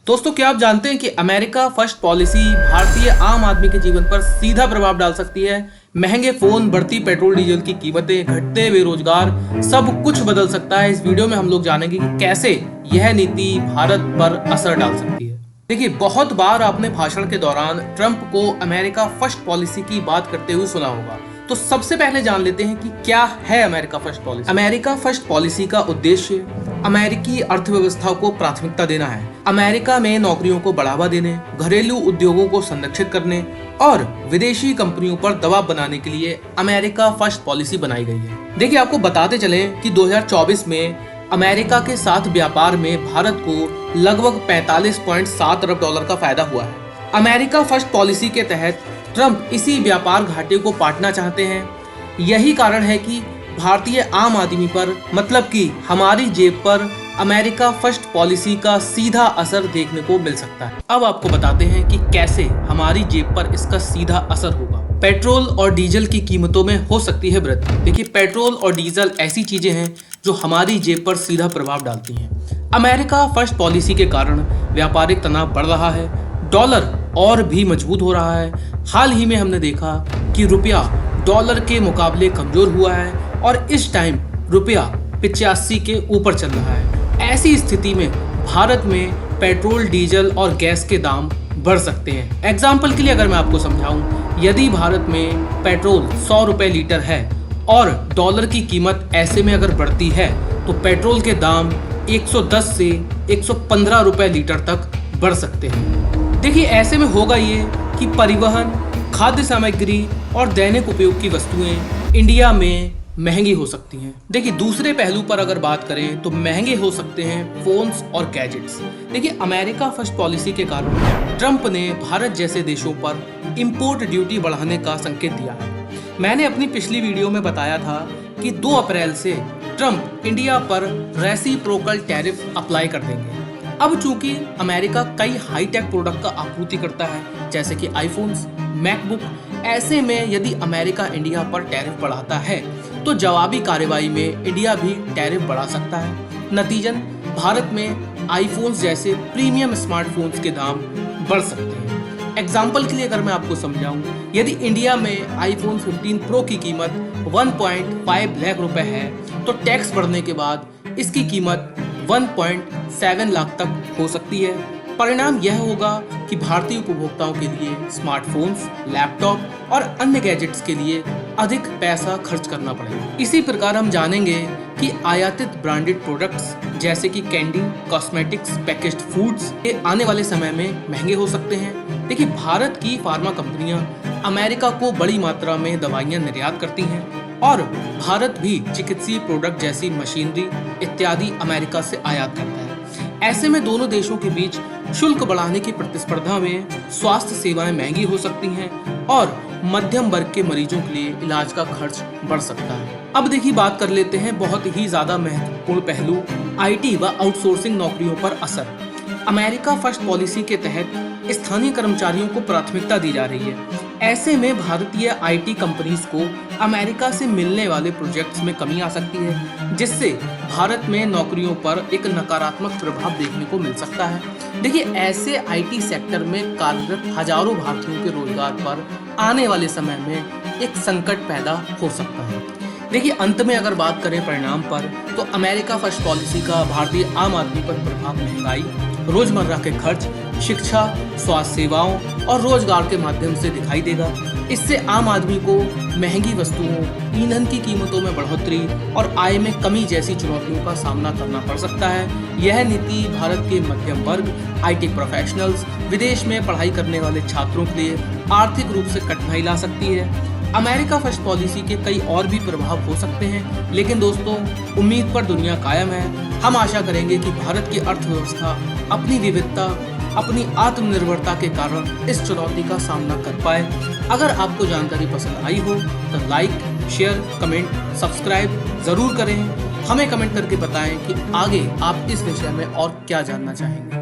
दोस्तों, क्या आप जानते हैं कि अमेरिका फर्स्ट पॉलिसी भारतीय आम आदमी के जीवन पर सीधा प्रभाव डाल सकती है। महंगे फोन, बढ़ती पेट्रोल डीजल की कीमतें, घटते बेरोजगार, सब कुछ बदल सकता है। इस वीडियो में हम लोग जानेंगे कि कैसे यह नीति भारत पर असर डाल सकती है। देखिए, बहुत बार आपने भाषण के दौरान ट्रंप को अमेरिका फर्स्ट पॉलिसी की बात करते हुए सुना होगा। तो सबसे पहले जान लेते हैं कि क्या है America first policy. America first policy का उद्देश्य अमेरिकी अर्थव्यवस्था को प्राथमिकता देना है। अमेरिका में नौकरियों को बढ़ावा देने, घरेलू उद्योगों को संरक्षित करने और विदेशी कंपनियों पर दबाव बनाने के लिए अमेरिका फर्स्ट पॉलिसी बनाई गई है। देखिए, आपको बताते चले कि 2024 में अमेरिका के साथ व्यापार में भारत को लगभग 45.7 अरब डॉलर का फायदा हुआ है। अमेरिका फर्स्ट पॉलिसी के तहत ट्रंप इसी व्यापार घाटे को पाटना चाहते हैं। यही कारण है कि भारतीय आम आदमी पर, मतलब कि हमारी जेब पर अमेरिका फर्स्ट पॉलिसी का सीधा असर देखने को मिल सकता है। अब आपको बताते हैं कि कैसे हमारी जेब पर इसका सीधा असर होगा। पेट्रोल और डीजल की कीमतों में हो सकती है वृद्धि। देखिए, पेट्रोल और डीजल ऐसी चीजें हैं जो हमारी जेब पर सीधा प्रभाव डालती हैं। अमेरिका फर्स्ट पॉलिसी के कारण व्यापारिक तनाव बढ़ रहा है, डॉलर और भी मजबूत हो रहा है। हाल ही में हमने देखा कि रुपया डॉलर के मुकाबले कमजोर हुआ है और इस टाइम रुपया 85 के ऊपर चल रहा है। ऐसी स्थिति में भारत में पेट्रोल, डीजल और गैस के दाम बढ़ सकते हैं। एग्जाम्पल के लिए अगर मैं आपको समझाऊं, यदि भारत में पेट्रोल 100 रुपए लीटर है और डॉलर की कीमत ऐसे में अगर बढ़ती है तो पेट्रोल के दाम 110 से 115 रुपए लीटर तक बढ़ सकते हैं। देखिए, ऐसे में होगा ये कि परिवहन, खाद्य सामग्री और दैनिक उपयोग की वस्तुएं इंडिया में महंगी हो सकती हैं। देखिए, दूसरे पहलू पर अगर बात करें तो महंगे हो सकते हैं फोन्स और गैजेट्स। देखिए, अमेरिका फर्स्ट पॉलिसी के कारण ट्रंप ने भारत जैसे देशों पर इंपोर्ट ड्यूटी बढ़ाने का संकेत दिया है। मैंने अपनी पिछली वीडियो में बताया था कि 2 अप्रैल से ट्रंप इंडिया पर रेसिप्रोकल टैरिफ अप्लाई कर देंगे। अब चूंकि अमेरिका कई हाईटेक प्रोडक्ट का आपूर्ति करता है, जैसे कि आईफोन्स, मैकबुक, ऐसे में यदि अमेरिका इंडिया पर टैरिफ बढ़ाता है तो जवाबी कार्रवाई में इंडिया भी टैरिफ बढ़ा सकता है। नतीजन भारत में आईफोन्स जैसे प्रीमियम स्मार्टफोन्स के दाम बढ़ सकते हैं। एग्जाम्पल के लिए अगर मैं आपको समझाऊं, यदि इंडिया में आईफोन 15 प्रो की कीमत 1.5 लाख रुपए है तो टैक्स बढ़ने के बाद इसकी कीमत 1.7 लाख तक हो सकती है। परिणाम यह होगा कि भारतीय उपभोक्ताओं के लिए स्मार्टफोन्स, लैपटॉप और अन्य गैजेट्स के लिए अधिक पैसा खर्च करना पड़ेगा। इसी प्रकार हम जानेंगे कि आयातित ब्रांडेड प्रोडक्ट्स जैसे कि कैंडी, कॉस्मेटिक्स, पैकेज्ड फूड्स ये आने वाले समय में महंगे हो सकते हैं। देखिए, भारत की फार्मा कंपनियां अमेरिका को बड़ी मात्रा में दवाइयां निर्यात करती हैं और भारत भी चिकित्सीय प्रोडक्ट जैसी मशीनरी इत्यादि अमेरिका से आयात करता है। ऐसे में दोनों देशों के बीच शुल्क बढ़ाने की प्रतिस्पर्धा में स्वास्थ्य सेवाएं महंगी हो सकती हैं और मध्यम वर्ग के मरीजों के लिए इलाज का खर्च बढ़ सकता है। अब देखिए, बात कर लेते हैं बहुत ही ज्यादा महत्वपूर्ण पहलू, आईटी व आउटसोर्सिंग नौकरियों पर असर। अमेरिका फर्स्ट पॉलिसी के तहत स्थानीय कर्मचारियों को प्राथमिकता दी जा रही है। ऐसे में भारतीय आईटी कंपनीज को अमेरिका से मिलने वाले प्रोजेक्ट्स में कमी आ सकती है, जिससे भारत में नौकरियों पर एक नकारात्मक प्रभाव देखने को मिल सकता है। देखिए, ऐसे आईटी सेक्टर में कार्यरत हजारों भारतीयों के रोजगार पर आने वाले समय में एक संकट पैदा हो सकता है। देखिए, अंत में अगर बात करें परिणाम पर, तो अमेरिका फर्स्ट पॉलिसी का भारतीय आम आदमी पर प्रभाव महंगाई, रोजमर्रा के खर्च, शिक्षा, स्वास्थ्य सेवाओं और रोजगार के माध्यम से दिखाई देगा। इससे आम आदमी को महंगी वस्तुओं, ईंधन की कीमतों में बढ़ोतरी और आय में कमी जैसी चुनौतियों का सामना करना पड़ सकता है। यह नीति भारत के मध्यम वर्ग, आईटी प्रोफेशनल्स, विदेश में पढ़ाई करने वाले छात्रों के लिए आर्थिक रूप से कठिनाई ला सकती है। अमेरिका फर्स्ट पॉलिसी के कई और भी प्रभाव हो सकते हैं, लेकिन दोस्तों, उम्मीद पर दुनिया कायम है। हम आशा करेंगे कि भारत की अर्थव्यवस्था अपनी विविधता, अपनी आत्मनिर्भरता के कारण इस चुनौती का सामना कर पाए। अगर आपको जानकारी पसंद आई हो तो लाइक, शेयर, कमेंट, सब्सक्राइब जरूर करें। हमें कमेंट करके बताएं कि आगे आप इस विषय में और क्या जानना चाहेंगे।